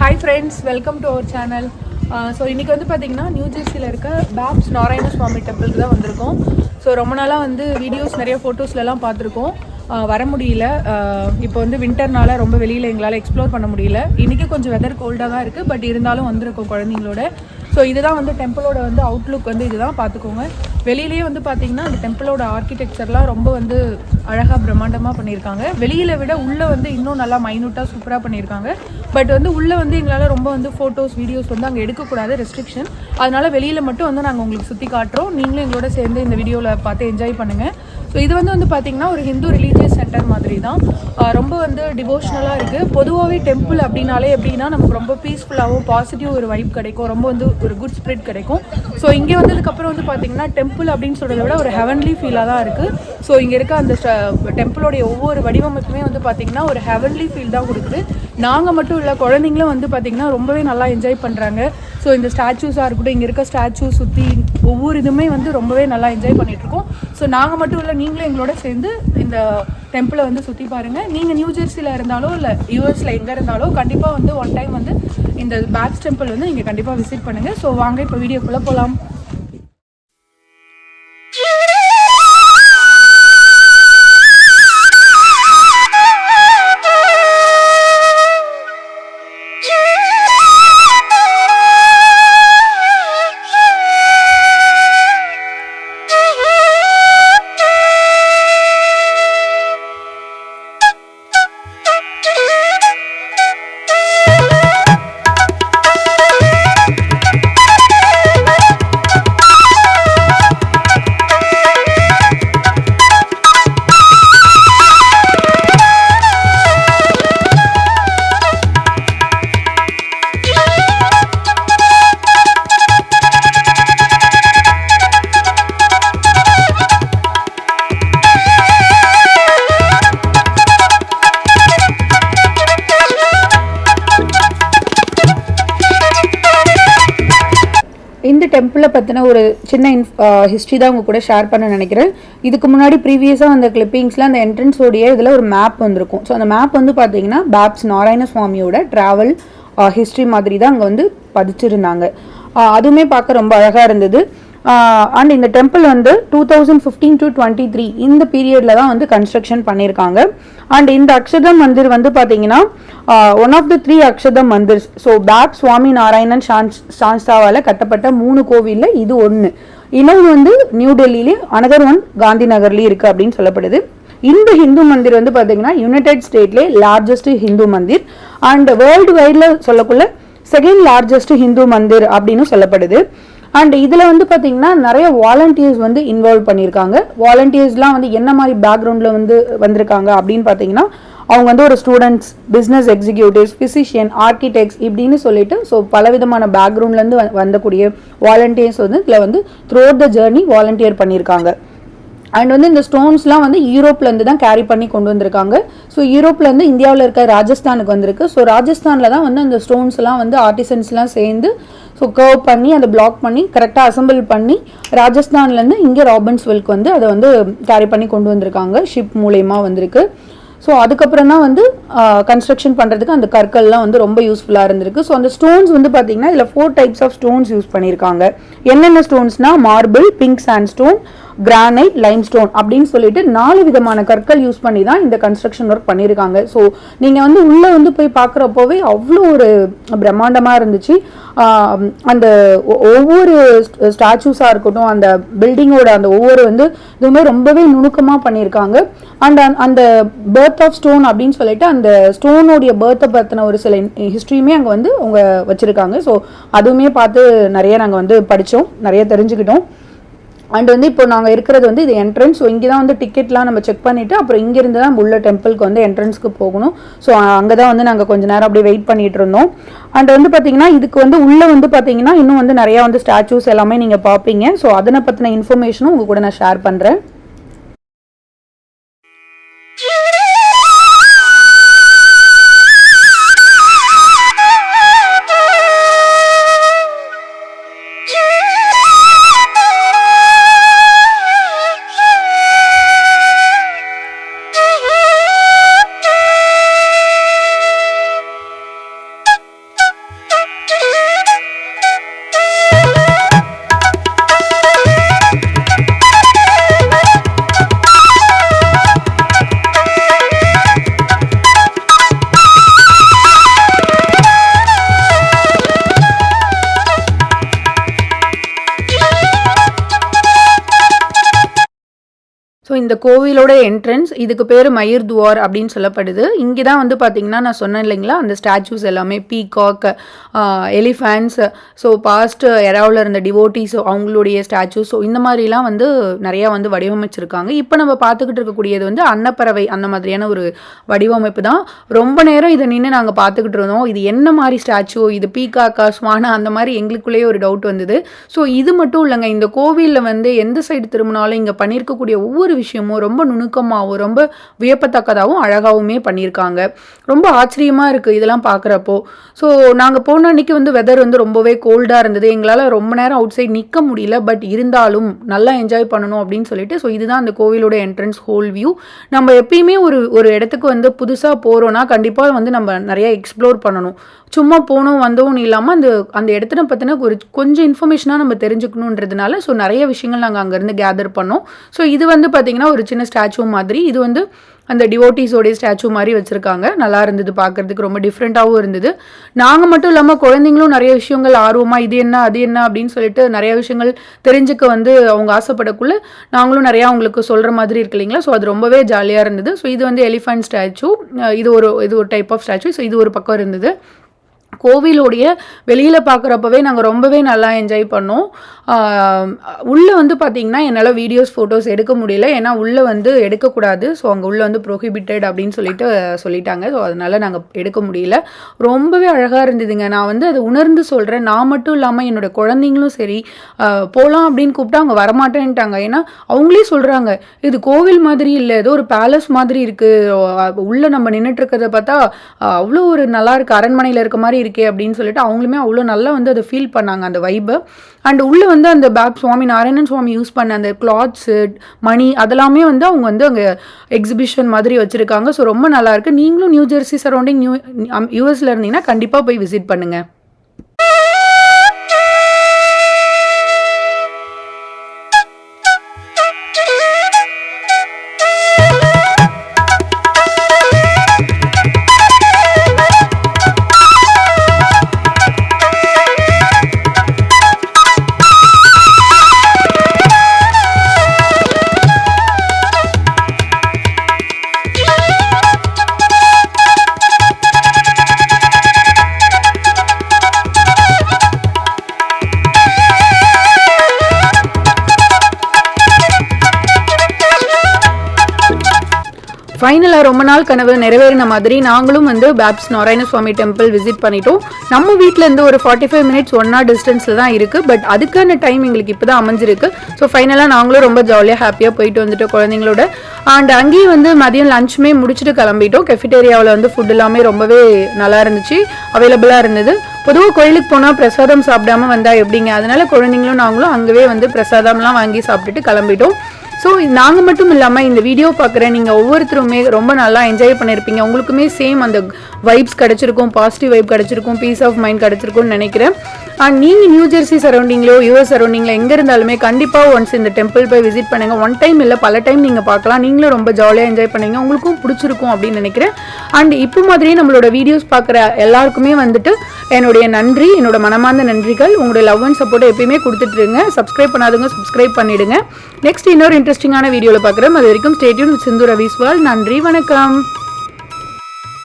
Hi friends, welcome to our channel. So இன்றைக்கி வந்து பார்த்திங்கன்னா நியூ ஜெர்சியில் இருக்க பேப்ஸ் நாராயண சுவாமி டெம்பிளுக்கு தான் வந்திருக்கோம். ஸோ ரொம்ப நாளாக வந்து வீடியோஸ் நிறைய ஃபோட்டோஸ்லலாம் பார்த்துருக்கோம். வர முடியல. இப்போ வந்து வின்டர்னால ரொம்ப வெளியில் எங்களால் எக்ஸ்ப்ளோர் பண்ண முடியல. இன்றைக்கி கொஞ்சம் வெதர் கோல்டாக தான் இருக்குது, பட் இருந்தாலும் வந்திருக்கோம் குழந்தைங்களோட. ஸோ இதுதான் வந்து டெம்பிளோட வந்து அவுட்லுக் வந்து இதுதான் பார்த்துக்கோங்க. வெளியிலேயே வந்து பார்த்திங்கன்னா அந்த டெம்பிளோட ஆர்கிடெக்சர்லாம் ரொம்ப வந்து அழகாக பிரம்மாண்டமாக பண்ணியிருக்காங்க. வெளியில் விட உள்ளே வந்து இன்னும் நல்லா மைனூட்டாக சூப்பராக பண்ணியிருக்காங்க. பட் வந்து உள்ளே வந்து எங்களால் ரொம்ப வந்து ஃபோட்டோஸ் வீடியோஸ் வந்து அங்கே எடுக்கக்கூடாது, ரெஸ்ட்ரிக்ஷன். அதனால் வெளியில் மட்டும் வந்து நாங்கள் உங்களுக்கு சுற்றி காட்டுறோம். நீங்களும் எங்களோட சேர்ந்து இந்த வீடியோவில் பார்த்து என்ஜாய் பண்ணுங்கள். ஸோ இது வந்து பார்த்திங்கன்னா ஒரு ஹிந்து ரிலீஜியஸ் சென்டர் மாதிரி தான். ரொம்ப வந்து டிவோஷனலாக இருக்குது. பொதுவாகவே டெம்பிள் அப்படின்னாலே எப்படின்னா நமக்கு ரொம்ப பீஸ்ஃபுல்லாகவும் பாசிட்டிவ் ஒரு வைப் கிடைக்கும், ரொம்ப வந்து ஒரு குட் ஸ்பிரிட் கிடைக்கும். ஸோ இங்கே வந்ததுக்கப்புறம் வந்து பார்த்திங்கன்னா டெம்பிள் அப்படின்னு சொல்கிறத விட ஒரு ஹெவன்லி ஃபீலாக தான் இருக்குது. ஸோ இங்கே இருக்க அந்த டெம்பிளோடைய ஒவ்வொரு வடிவமைப்புமே வந்து பார்த்திங்கன்னா ஒரு ஹெவன்லி ஃபீல் தான் கொடுக்குது. நாங்கள் மட்டும் இல்லை, குழந்தைங்களும் வந்து பார்த்திங்கன்னா ரொம்பவே நல்லா என்ஜாய் பண்ணுறாங்க. ஸோ இந்த ஸ்டாச்சூஸாக இருக்கட்டும், இங்கே இருக்க ஸ்டாச்சூ சுற்றி ஒவ்வொரு இதுவுமே வந்து ரொம்பவே நல்லா என்ஜாய் பண்ணிகிட்ருக்கோம். ஸோ நாங்கள் மட்டும் இல்லை, நீங்களும் எங்களோட சேர்ந்து இந்த டெம்பிளை வந்து சுற்றி பாருங்கள். நீங்கள் நியூ ஜெர்சியில் இருந்தாலோ இல்லை யூஎஸில் எங்கே இருந்தாலோ கண்டிப்பாக வந்து ஒன் டைம் வந்து இந்த பேப்ஸ் டெம்பிள் வந்து நீங்கள் கண்டிப்பாக விசிட் பண்ணுங்கள். ஸோ வாங்க இப்போ வீடியோக்குள்ளே போகலாம். இந்த டெம்பிளை பற்றின ஒரு சின்ன ஹிஸ்ட்ரி தான் உங்கள் கூட ஷேர் பண்ண நினைக்கிறேன். இதுக்கு முன்னாடி ப்ரீவியஸாக அந்த கிளிப்பிங்ஸில் அந்த என்ட்ரன்ஸோடைய இதில் ஒரு மேப் வந்திருக்கும். ஸோ அந்த மேப் வந்து பார்த்தீங்கன்னா பேப்ஸ் நாராயண சுவாமியோட ட்ராவல் ஹிஸ்ட்ரி மாதிரி தான் அங்கே வந்து பதிச்சிருந்தாங்க. அதுவுமே பார்க்க ரொம்ப அழகாக இருந்தது. அண்ட் இந்த டெம்பிள் வந்து 2015 to 23 இந்த பீரியடில் தான் வந்து கன்ஸ்ட்ரக்ஷன் பண்ணியிருக்காங்க. அண்ட் இந்த அக்ஷதம் மந்திர் வந்து பார்த்தீங்கன்னா ஒன் ஆஃப் த 3 அக்ஷதம் மந்திர்ஸ். ஸோ பேப் சுவாமி நாராயணன் சான்ஸ்தாவால் கட்டப்பட்ட 3 கோவிலில் இது ஒன்று. இன்னொன்று வந்து நியூ டெல்லியிலே, அனதர் ஒன் காந்தி நகர்லேயும் இருக்குது அப்படின்னு சொல்லப்படுது. இந்த ஹிந்து மந்திர் வந்து பார்த்தீங்கன்னா யுனைடெட் ஸ்டேட்லேயே largest Hindu mandir and world வைடில் சொல்லக்குள்ள செகண்ட் லார்ஜஸ்ட் ஹிந்து மந்திர் அப்படின்னு சொல்லப்படுது. அண்ட் இதில் வந்து பார்த்தீங்கன்னா நிறைய வாலண்டியர்ஸ் வந்து இன்வால்வ் பண்ணியிருக்காங்க. வாலண்டியர்ஸ்லாம் வந்து என்ன மாதிரி பேக்ரவுண்டில் வந்து வந்திருக்காங்க அப்படின்னு பார்த்தீங்கன்னா அவங்க வந்து ஒரு students, business executives, physician, architects இப்படின்னு சொல்லிட்டு ஸோ பலவிதமான பேக்ரவுண்ட்லேருந்து வந்தக்கூடிய வாலண்டியர்ஸ் வந்து இதில் வந்து through out the journey volunteer பண்ணியிருக்காங்க. அண்ட் வந்து இந்த ஸ்டோன்ஸ்லாம் வந்து யூரோப்லேருந்து தான் கேரி பண்ணி கொண்டு வந்திருக்காங்க. ஸோ யூரோப்லேருந்து இந்தியாவில் இருக்க ராஜஸ்தானுக்கு வந்திருக்கு. ஸோ ராஜஸ்தானில் தான் வந்து அந்த ஸ்டோன்ஸ்லாம் வந்து ஆர்டிசன்ஸ்லாம் சேர்ந்து ஸோ கர்வ் பண்ணி அதை பிளாக் பண்ணி கரெக்டாக அசம்பிள் பண்ணி ராஜஸ்தான்லேருந்து இங்கே ராபின்ஸ்வெல்க்கு வந்து அதை வந்து கேரி பண்ணி கொண்டு வந்திருக்காங்க. ஷிப் மூலயமா வந்திருக்கு. ஸோ அதுக்கப்புறம் தான் வந்து கன்ஸ்ட்ரக்ஷன் பண்ணுறதுக்கு அந்த கற்கள்லாம் வந்து ரொம்ப யூஸ்ஃபுல்லாக இருந்திருக்கு. ஸோ அந்த ஸ்டோன்ஸ் வந்து பார்த்தீங்கன்னா இதில் 4 டைப்ஸ் ஆஃப் ஸ்டோன்ஸ் யூஸ் பண்ணியிருக்காங்க. என்னென்ன ஸ்டோன்ஸ்னால் marble, pink sandstone, granite, limestone அப்படின்னு சொல்லிட்டு 4 விதமான கற்கள் யூஸ் பண்ணி தான் இந்த கன்ஸ்ட்ரக்ஷன் ஒர்க் பண்ணியிருக்காங்க. ஸோ நீங்கள் வந்து உள்ளே வந்து போய் பார்க்குறப்போவே அவ்வளோ ஒரு பிரம்மாண்டமாக இருந்துச்சு. அந்த ஒவ்வொரு ஸ்டாச்சூஸாக இருக்கட்டும், அந்த பில்டிங்கோட அந்த ஒவ்வொரு வந்து இதுவுமே ரொம்பவே நுணுக்கமாக பண்ணியிருக்காங்க. அண்ட் அந்த பர்த் ஆஃப் ஸ்டோன் அப்படின்னு சொல்லிட்டு அந்த ஸ்டோனோடைய பர்த்தை பற்றின ஒரு சில ஹிஸ்ட்ரியுமே அங்கே வந்து அவங்க வச்சுருக்காங்க. ஸோ அதுவுமே பார்த்து நிறைய நாங்கள் வந்து படித்தோம், நிறைய தெரிஞ்சுக்கிட்டோம். அண்ட் வந்து இப்போ நாங்கள் இருக்கிறது வந்து இது என்ட்ரன்ஸ். ஸோ இங்கே தான் வந்து டிக்கெட்லாம் நம்ம செக் பண்ணிவிட்டு அப்புறம் இங்கேருந்து தான் உள்ள டெம்பிளுக்கு வந்து என்ட்ரன்ஸ்க்கு போகணும். ஸோ அங்கே தான் வந்து நாங்கள் கொஞ்சம் நேரம் அப்படியே வெயிட் பண்ணிகிட்டு இருந்தோம். அண்ட் வந்து பார்த்தீங்கன்னா இதுக்கு வந்து உள்ளே வந்து பார்த்தீங்கன்னா இன்னும் வந்து நிறையா வந்து ஸ்டாச்சூஸ் எல்லாமே நீங்கள் பார்ப்பீங்க. ஸோ அதனை பற்றின இன்ஃபர்மேஷனும் உங்கள் கூட நான் ஷேர் பண்ணுறேன். இந்த கோவிலோட என்ட்ரன்ஸ். இதுக்கு பேர் மயூர் துவார் அப்படின்னு சொல்லப்படுது. இங்கே தான் வந்து பார்த்திங்கன்னா நான் சொன்னேன் இல்லைங்களா, அந்த ஸ்டாச்சூஸ் எல்லாமே பீகாக், எலிஃபேண்ட்ஸ், ஸோ பாஸ்ட் எராவில் இருந்த டிவோட்டிஸ் அவங்களுடைய ஸ்டாச்சூஸ், ஸோ இந்த மாதிரிலாம் வந்து நிறையா வந்து வடிவமைச்சிருக்காங்க. இப்போ நம்ம பார்த்துக்கிட்டு இருக்கக்கூடியது வந்து அன்னப்பறவை அந்த மாதிரியான ஒரு வடிவமைப்பு தான். ரொம்ப நேரம் இதை நின்று நாங்கள் பார்த்துக்கிட்டு இருந்தோம். இது என்ன மாதிரி ஸ்டாச்சு, இது பீகாக்கா ஸ்வானா அந்த மாதிரி எங்களுக்குள்ளேயே ஒரு டவுட் வந்தது. ஸோ இது மட்டும் இல்லைங்க, இந்த கோவிலில் வந்து எந்த சைடு திரும்பினாலும் இங்கே பண்ணியிருக்கக்கூடிய ஒவ்வொரு விஷயமும் ரொம்ப நுணுக்கமாகவும் ரொம்ப வியப்பத்தக்கதாகவும் அழகாகவுமே பண்ணியிருக்காங்க. ரொம்ப ஆச்சரியமாக இருக்குது இதெல்லாம் பார்க்குறப்போ. ஸோ நாங்கள் போன அன்றைக்கி வந்து வெதர் வந்து ரொம்பவே கோல்டாக இருந்தது. எங்களால் ரொம்ப நேரம் அவுட் சைட் நிற்க முடியல. பட் இருந்தாலும் நல்லா என்ஜாய் பண்ணணும் அப்படின்னு சொல்லிட்டு, ஸோ இதுதான் அந்த கோவிலோட என்ட்ரன்ஸ் ஹோல் வியூ. நம்ம எப்பயுமே ஒரு இடத்துக்கு வந்து புதுசாக போகிறோன்னா கண்டிப்பாக வந்து நம்ம நிறையா எக்ஸ்ப்ளோர் பண்ணணும். சும்மா போனோம் வந்தோம் இல்லாமல் அந்த இடத்துல பற்றின கொஞ்சம் இன்ஃபர்மேஷனாக நம்ம தெரிஞ்சுக்கணுன்றதுனால ஸோ நிறைய விஷயங்கள் நாங்கள் அங்கேருந்து கேதர் பண்ணோம். ஸோ இது வந்து பார்த்திங்கன்னா ஒரு சின்ன ஸ்டாச்சு மாதிரி, இது வந்து அந்த டிவோட்டிஸோடைய ஸ்டாச்சு மாதிரி வச்சுருக்காங்க. நல்லா இருந்தது பார்க்குறதுக்கு, ரொம்ப டிஃப்ரெண்ட்டாகவும் இருந்தது. நாங்கள் மட்டும் இல்லாமல் குழந்தைங்களும் நிறைய விஷயங்கள் ஆர்வமாக இது என்ன அது என்ன அப்படின்னு சொல்லிட்டு நிறைய விஷயங்கள் தெரிஞ்சுக்க வந்து அவங்க ஆசைப்படக்குள்ள நாங்களும் நிறையா அவங்களுக்கு சொல்கிற மாதிரி இருக்கு இல்லைங்களா. ஸோ அது ரொம்பவே ஜாலியாக இருந்தது. ஸோ இது வந்து எலிஃபண்ட் ஸ்டாச்சு, இது ஒரு டைப் ஆஃப் ஸ்டாச்சு. ஸோ இது ஒரு பக்கம் இருந்தது. கோவிலோடைய வெளியில் பார்க்குறப்பவே நாங்கள் ரொம்பவே நல்லா என்ஜாய் பண்ணோம். உள்ளே வந்து பார்த்திங்கன்னா என்னால் வீடியோஸ் ஃபோட்டோஸ் எடுக்க முடியல, ஏன்னா உள்ளே வந்து எடுக்கக்கூடாது. ஸோ அங்கே உள்ளே வந்து ப்ரோஹிபிட்டட் அப்படின்னு சொல்லிட்டாங்க. ஸோ அதனால் நாங்கள் எடுக்க முடியல. ரொம்பவே அழகாக இருந்ததுங்க. நான் வந்து அதை உணர்ந்து சொல்கிறேன். நான் மட்டும் இல்லாமல் என்னோடய குழந்தைங்களும் சரி, போகலாம் அப்படின்னு கூப்பிட்டா அவங்க வரமாட்டேன்ட்டாங்க. ஏன்னா அவங்களே சொல்கிறாங்க, இது கோவில் மாதிரி இல்லை, ஏதோ ஒரு பேலஸ் மாதிரி இருக்குது, உள்ளே நம்ம நின்றுட்டுருக்கிறத பார்த்தா அவ்வளோ ஒரு நல்லா இருக்குது, அரண்மனையில் இருக்க மாதிரி இருக்கே அப்படின்னு சொல்லிட்டு அவங்களுமே அவ்வளோ நல்லா வந்து அதை ஃபீல் பண்ணாங்க அந்த வைபை. அண்ட் உள்ளே வந்து அந்த சுவாமி நாராயணன் சுவாமி யூஸ் பண்ண அந்த கிளாத்ஸு, மணி அதெல்லாமே வந்து அவங்க வந்து அங்கே எக்ஸிபிஷன் மாதிரி வச்சுருக்காங்க. ஸோ ரொம்ப நல்லாயிருக்கு. நீங்களும் நியூ ஜெர்சி சரௌண்டிங் யூஎஸில் இருந்தீங்கன்னா கண்டிப்பாக போய் விசிட் பண்ணுங்கள். ஃபைனலாக ரொம்ப நாள் கனவு நிறைவேறின மாதிரி நாங்களும் வந்து பேப்ஸ் நாராயண சுவாமி டெம்பிள் விசிட் பண்ணிட்டோம். நம்ம வீட்டிலேருந்து ஒரு 45 மினிட்ஸ் 1 hour டிஸ்டன்ஸில் தான் இருக்குது. பட் அதுக்கான டைம் எங்களுக்கு இப்போ தான் அமைஞ்சிருக்கு. ஸோ ஃபைனலாக நாங்களும் ரொம்ப ஜாலியாக ஹாப்பியாக போயிட்டு வந்துட்டோம் குழந்தைங்களோட. அண்ட் அங்கேயும் வந்து மதியம் லஞ்சுமே முடிச்சுட்டு கிளம்பிட்டோம். கெஃபிடேரியாவில் வந்து ஃபுட் எல்லாமே ரொம்பவே நல்லா இருந்துச்சு, அவைலபிளாக இருந்தது. பொதுவாக கோயிலுக்கு போனால் பிரசாதம் சாப்பிடாமல் வந்தால் எப்படிங்க, அதனால குழந்தைங்களும் நாங்களும் அங்கேயே வந்து பிரசாதம்லாம் வாங்கி சாப்பிட்டுட்டு கிளம்பிட்டோம். ஸோ நாங்கள் மட்டும் இல்லாமல் இந்த வீடியோ பார்க்குற நீங்கள் ஒவ்வொருத்தருமே ரொம்ப நல்லா என்ஜாய் பண்ணியிருப்பீங்க. உங்களுக்குமே சேம் அந்த வைப்ஸ் கிடச்சிருக்கும், பாசிட்டிவ் வைப் கிடச்சிருக்கும், பீஸ் ஆஃப் மைண்ட் கிடச்சிருக்கும்னு நினைக்கிறேன். அண்ட் நீங்கள் நியூ ஜெர்சி சரௌண்டிங்லையோ யூஎஸ் சரௌண்டிங்கில் எங்கே இருந்தாலுமே கண்டிப்பாக ஒன்ஸ் இந்த டெம்பிள் போய் விசிட் பண்ணுங்கள். ஒன் டைம் இல்லை பல டைம் நீங்கள் பார்க்கலாம். நீங்களும் ரொம்ப ஜாலியாக என்ஜாய் பண்ணுவீங்க, உங்களுக்கும் பிடிச்சிருக்கும் அப்படின்னு நினைக்கிறேன். அண்ட் இப்போ மாதிரியே நம்மளோட வீடியோஸ் பார்க்குற எல்லாருக்குமே வந்துட்டு என்னுடைய நன்றி, என்னோட மனமார்ந்த நன்றிகள். உங்களுடைய லவ் அண்ட் சப்போர்ட்டை எப்பயுமே கொடுத்துட்ருங்க. சப்ஸ்கிரைப் பண்ணாதவங்க சப்ஸ்கிரைப் பண்ணிவிடுங்க. நெக்ஸ்ட் இன்னொரு இன்ட்ரெஸ்டிங்கான வீடியோவில் பார்க்குறேன். அது வரைக்கும் stay tune with Sindhu Ravi's world. நன்றி, வணக்கம்.